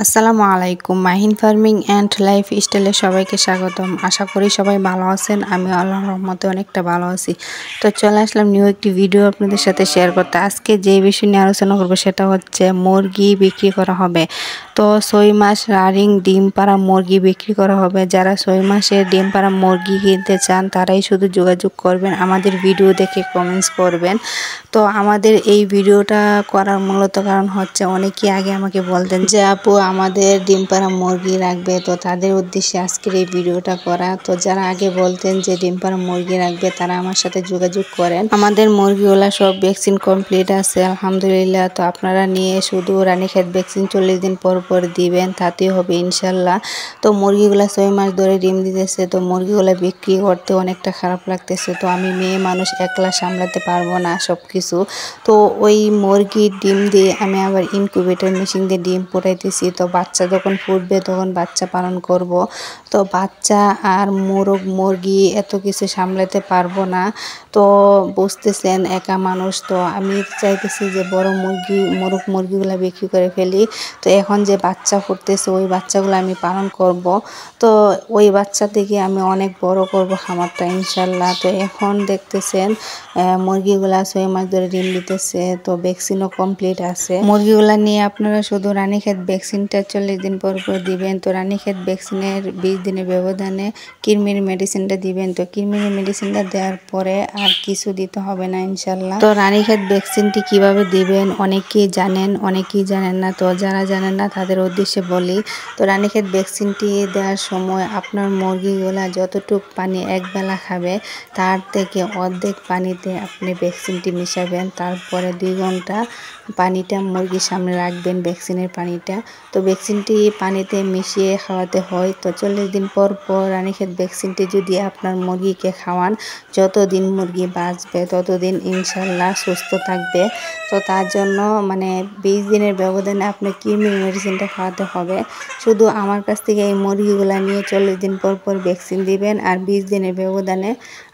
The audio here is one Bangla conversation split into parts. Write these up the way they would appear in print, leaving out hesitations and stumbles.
আসসালামু আলাইকুম। মাহিন ফার্মিং অ্যান্ড লাইফ স্টাইলে সবাইকে স্বাগতম। আশা করি সবাই ভালো আছেন। আমি আল্লাহর রহমতে অনেকটা ভালো আছি। তো চলে আসলাম নিউ একটি ভিডিও আপনাদের সাথে শেয়ার করতে। আজকে যে বিষয় নিয়ে আলোচনা করবো সেটা হচ্ছে মুরগি বিক্রি করা হবে। তো 6 মাস রানিং ডিম পাড়া মুরগি বিক্রি করা হবে। যারা 6 মাসের ডিম পাড়া মুরগি কিনতে চান তারাই শুধু যোগাযোগ করবেন, আমাদের ভিডিও দেখে কমেন্টস করবেন। তো আমাদের এই ভিডিওটা করার মূলত কারণ হচ্ছে অনেকেই আগে আমাকে বলতেন যে আপু আমাদের ডিম পাড়া মুরগি রাখবে, তো তাদের উদ্দেশ্যে আজকের এই ভিডিওটা করা। তো যারা আগে বলতেন যে ডিম পাড়া মুরগি রাখবে তারা আমার সাথে যোগাযোগ করেন। আমাদের মুরগিগুলা সব ভ্যাকসিন কমপ্লিট আছে আলহামদুলিল্লাহ। তো আপনারা নিয়ে শুধু রানীক্ষেত ভ্যাকসিন 40 দিন পর পর দিবেন, তাতেই হবে ইনশাল্লাহ। তো মুরগিগুলা 6 মাস ধরে ডিম দিতেছে, তো মুরগিগুলা বিক্রি করতে অনেকটা খারাপ লাগতেছে। তো আমি মেয়ে মানুষ একলা সামলাতে পারবো না সব কিছু। তো ওই মুরগির ডিম দিয়ে আমি আবার ইনকিউবেটর মেশিন দিয়ে ডিম ফুটাইতেছি। তো বাচ্চা যখন ফুটবে তখন বাচ্চা পালন করব। তো বাচ্চা আর মুরগি এত কিছু সামলাতে পারবো না। তো বুঝতেছেন একা মানুষ, তো আমি চাইতেছি যে বড় মুরগিগুলো বিক্রি করে ফেলি। তো এখন যে বাচ্চা ফুটতেছে ওই বাচ্চাগুলো আমি পালন করব। তো ওই বাচ্চা থেকে আমি অনেক বড় করব খামারটা ইনশাল্লাহ। তো এখন দেখতেছেন মুরগিগুলা 6 মাস ধরে ডিম দিতেছে, তো ভ্যাকসিনও কমপ্লিট আছে। মুরগিগুলা নিয়ে আপনারা শুধু রানীক্ষেত ভ্যাকসিনটা 40 দিন পর পর দিবেন। তো রানীক্ষেত ভ্যাকসিনের 20 দিনের ব্যবধানে কৃমির মেডিসিনটা দিবেন। তো কৃমির মেডিসিনটা দেওয়ার পরে আর কিছু দিতে হবে না ইনশাল্লাহ। তো রানীক্ষেত ভ্যাকসিনটি কিভাবে দিবেন অনেকেই জানেন, অনেকেই জানেন না। তো যারা জানেন না তাদের উদ্দেশ্যে বলি। তো রানীক্ষেত ভ্যাকসিনটি দেওয়ার সময় আপনার মুরগিগুলা যতটুকু পানি একবেলা খাবে তার থেকে অর্ধেক পানিতে আপনি ভ্যাকসিনটি মিশাবেন। তারপরে 2 ঘন্টা পানিটা মুরগির সামনে রাখবেন, ভ্যাকসিনের পানিটা। তো ভ্যাকসিনটি পানিতে মিশিয়ে খাওয়াতে হয়। তো 40 দিন পর পর রানীক্ষেত ভ্যাকসিনটি যদি আপনার মুরগিকে খাওয়ান, যতদিন মুরগি বাঁচবে ততদিন ইনশাল্লাহ সুস্থ থাকবে। তো তার জন্য 20 দিনের ব্যবধানে আপনি কৃমির মেডিসিনটা খাওয়াতে হবে। শুধু আমার কাছ থেকে এই মুরগিগুলা নিয়ে 40 দিন পর পর ভ্যাকসিন দিবেন আর 20 দিনের ব্যবধানে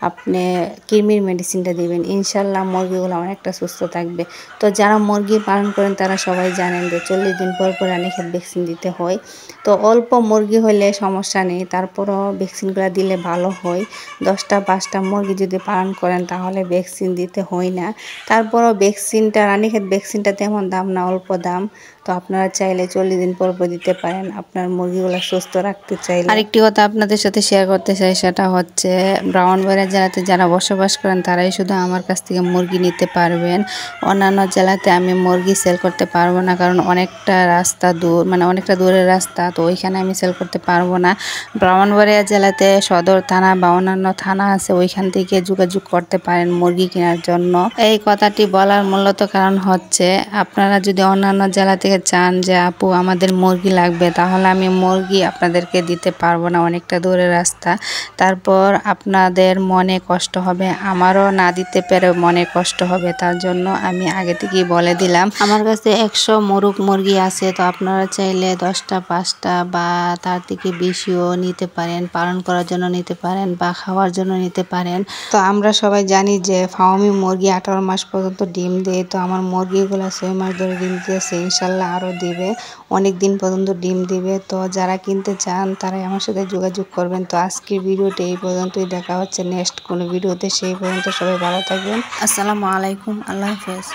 আপনি কৃমির মেডিসিনটা দিবেন। ইনশাল্লাহ মুরগিগুলো অনেকটা সুস্থ থাকবে। তো যারা মুরগি পালন করেন তারা সবাই জানেন যে 40 দিন পর পর রানীক্ষেত ভ্যাকসিন দিতে হয়। তো অল্প মুরগি হলে সমস্যা নেই, তারপরও ভ্যাকসিনগুলো দিলে ভালো হয়। 10টা 5টা মুরগি যদি পালন করেন তাহলে ভ্যাকসিন দিতে হয় না। তারপরও ভ্যাকসিনটা রানীক্ষেত ভ্যাকসিনটা তেমন দাম না, অল্প দাম। তো আপনারা চাইলে 40 দিন পর পর দিতে পারেন আপনার মুরগিগুলো সুস্থ রাখতে চাইলে। আরেকটি কথা আপনাদের সাথে শেয়ার করতে চাই, সেটা হচ্ছে ব্রাহ্মণবাড়িয়া জেলাতে যারা বসবাস করেন তারাই শুধু আমার কাছ থেকে মুরগি নিতে পারবেন। অন্যান্য জেলাতে আমি মুরগি সেল করতে পারবো না, কারণ অনেকটা রাস্তা দূর, অনেকটা দূরের রাস্তা। তো ওইখানে আমি সেল করতে পারবো না। ব্রাহ্মণবাড়িয়া জেলাতে সদর থানা বা অন্যান্য থানা আছে, ওইখান থেকে যোগাযোগ করতে পারেন মুরগি কেনার জন্য। এই কথাটি বলার মূলত কারণ হচ্ছে আপনারা যদি অন্যান্য জেলা থেকে চান যে আপু আমাদের মুরগি লাগবে, তাহলে আমি মুরগি আপনাদেরকে দিতে পারবো না, অনেকটা দূরের রাস্তা। তারপর আপনাদের মনে কষ্ট হবে, আমারও না দিতে পেরে মনে কষ্ট হবে। তার জন্য আমি আগে থেকেই বলে দিলাম আমার কাছে 100 মুরগি আছে। তো আপনারা চাইলে 10টা 5টা বা তার থেকে বেশিও নিতে পারেন, পালন করার জন্য নিতে পারেন বা খাওয়ার জন্য নিতে পারেন। তো আমরা সবাই জানি যে ফার্মি মুরগি 18 মাস পর্যন্ত ডিম দেয়। তো আমার মুরগিগুলো 6 মাস ধরে ডিম দিয়েছে, ইনশাল্লাহ আরও দিবে, অনেক দিন পর্যন্ত ডিম দিবে। তো যারা কিনতে চান তারাই আমার সাথে যোগাযোগ করবেন। তো আজকের ভিডিওটি এই পর্যন্তই, দেখা হচ্ছে নেক্সট কোনো ভিডিওতে। সেই পর্যন্ত সবাই ভালো থাকবেন। আসসালামু আলাইকুম, আল্লাহ হাফেজ।